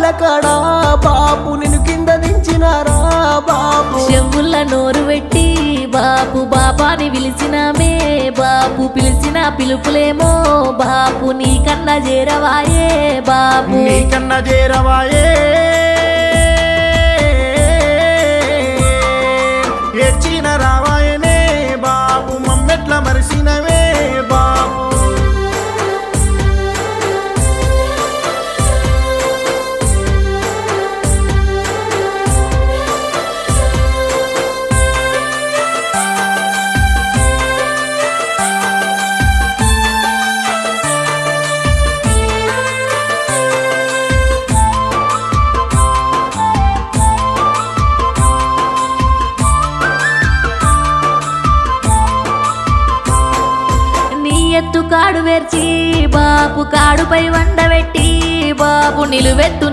పాదాల కాడా బాపు నిన్ను కింద దించినారా బాపు చెవుల నోరు పెట్టి బాపు బాబాని పిలిచినామే బాపు పిలిచిన పిలుపులేమో బాపు నీకన్నా చేరవాయే బాపు నీకన్నా చేరవాయే ఏడ్చిన రావాయనే బాపు మమ్మెట్ల మరిసినవే బాపు ఎత్తు కాడు వేర్చి బాపు కాడుపై వండబెట్టి బాపు నిలువెత్తు